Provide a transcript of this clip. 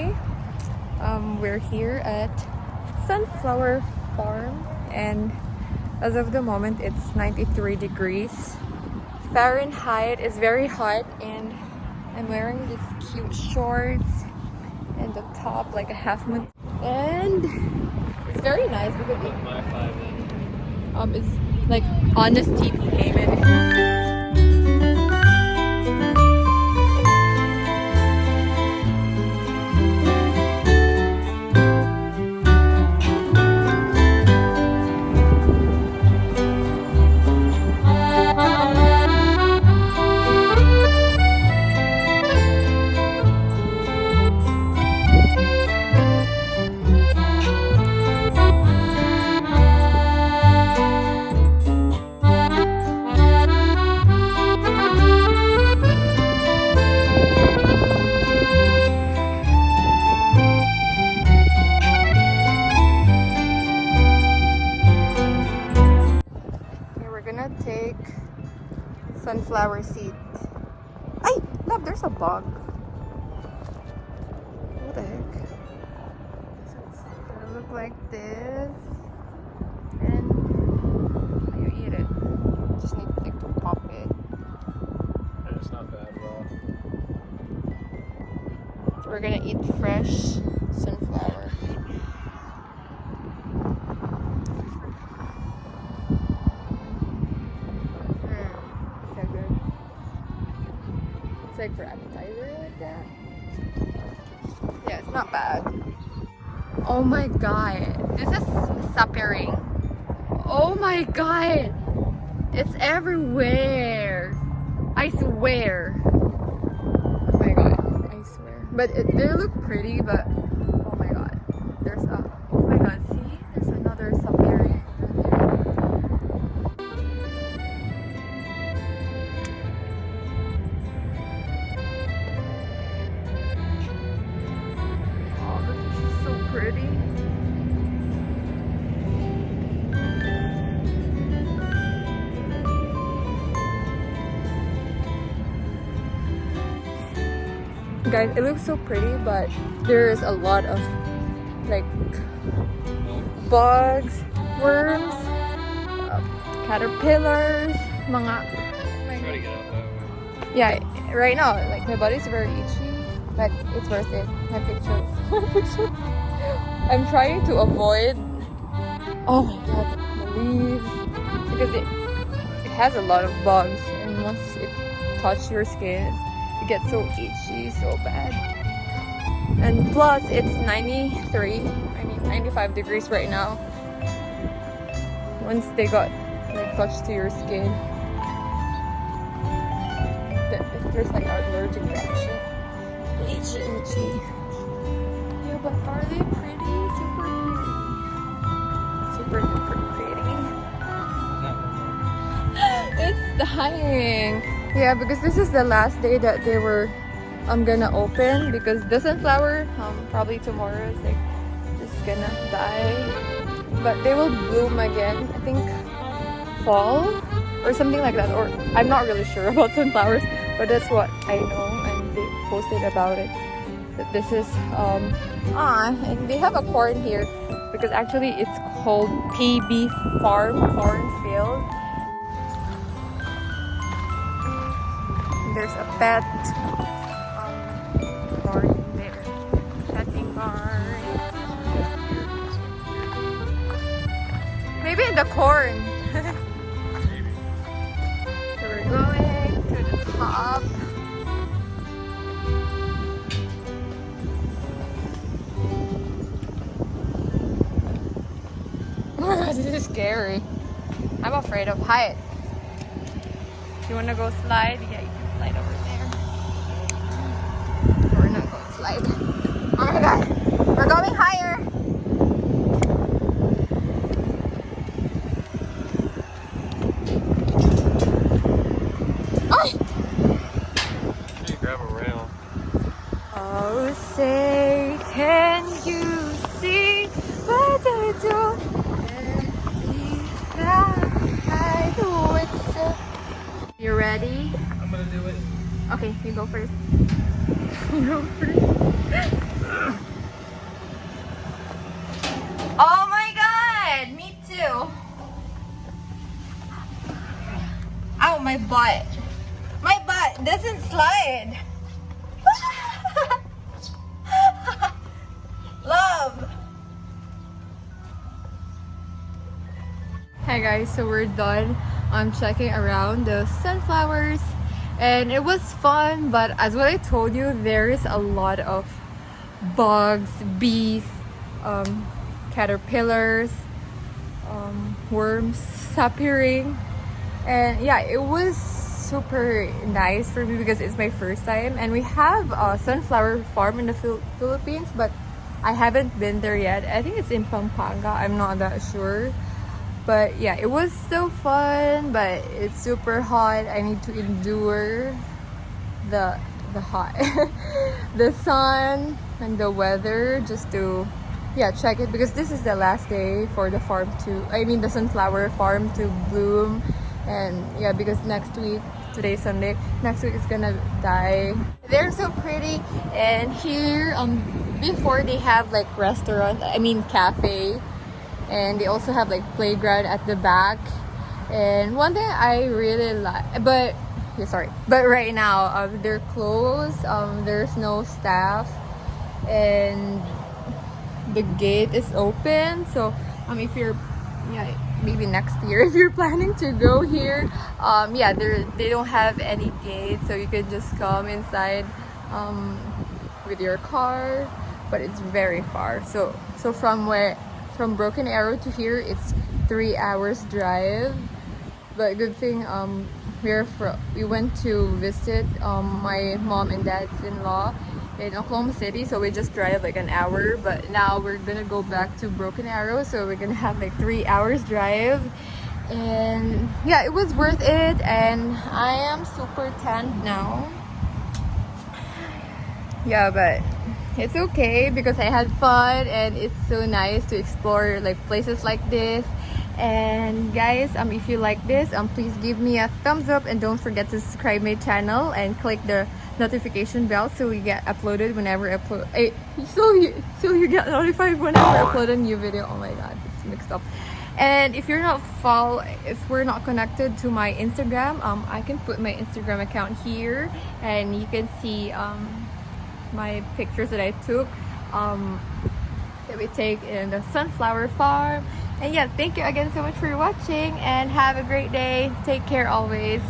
today. We're here at Sunflower Farm, and as of the moment it's 93 degrees Fahrenheit. It's very hot, and I'm wearing these cute shorts and the top like a half moon, and it's very nice because it's like honesty payment. Take sunflower seed. Ay! Love, there's a bug. What the heck? So it's gonna look like this. And you eat it. Just need like to pop it. And it's not bad raw. So we're gonna eat fresh sunflower. Like for appetizer like that. Yeah, it's not bad. Oh my god, this is sapering. Oh my god, it's everywhere. I swear. Oh my god, I swear. But they look pretty, but oh my god, there's a, oh my god, see, there's another sapering over there. Pretty. Guys, it looks so pretty, but there's a lot of like bugs, worms, caterpillars, mga. Try to get out that way. Yeah, right now like my body's very itchy, but it's worth it. My pictures. I'm trying to avoid, oh my god, the leaves, because it has a lot of bugs, and once it touches your skin, it gets so itchy, so bad. And plus, it's 95 degrees right now. Once they got like touched to your skin, there's like an allergic reaction. Itchy. Yeah, but are they pretty? Super pretty. It's dying. Yeah, because this is the last day that they were gonna open, because the sunflower probably tomorrow is like just gonna die, but they will bloom again, I think fall or something like that, or I'm not really sure about sunflowers, but that's what I know, and they posted about it, that this is and they have a corn here, because actually it's called PB Farm Cornfield. There's a pet barn there, petting barn. Maybe in the corn. So we're going to the top. Oh my god, this is scary. I'm afraid of height. You wanna go slide? Yeah, you can slide over there. We're not going to slide. Oh my god, we're going higher. Oh! You grab a rail. Oh, say, can you see what I do? You ready? I'm gonna do it. Okay, you go first. You go first. butt. My butt doesn't slide. Love. Hi guys, so we're done. I'm checking around the sunflowers and it was fun, but as what I told you, there is a lot of bugs, bees, caterpillars, worms appearing. And yeah, it was super nice for me because it's my first time, and we have a sunflower farm in the Philippines, but I haven't been there yet. I think it's in Pampanga, I'm not that sure. But yeah, it was so fun, but it's super hot. I need to endure the hot the sun and the weather just to check it, because this is the last day for the farm to, I mean the sunflower farm to bloom. And yeah, because next week, today's Sunday, next week it's gonna die. They're so pretty. And here before they have like restaurant, I mean cafe, and they also have like playground at the back. And one thing I really like, but right now they're closed. There's no staff and the gate is open. So if you're maybe next year if you're planning to go here, they don't have any gate, so you can just come inside with your car, but it's very far. So from Broken Arrow to here it's 3 hours drive. But good thing we went to visit my mom and dad's in-law in Oklahoma City, so we just drive like an hour. But now we're gonna go back to Broken Arrow, so we're gonna have like 3 hours drive. And yeah, it was worth it, and I am super tanned now. Yeah, but it's okay because I had fun, and it's so nice to explore like places like this. And guys, if you like this, please give me a thumbs up, and don't forget to subscribe my channel and click the notification bell so we get uploaded whenever I upload. So you get notified whenever I upload a new video. Oh my god, it's mixed up. And if we're not connected to my Instagram, I can put my Instagram account here, and you can see my pictures that I took that we take in the sunflower farm. And yeah, thank you again so much for watching, and have a great day. Take care always.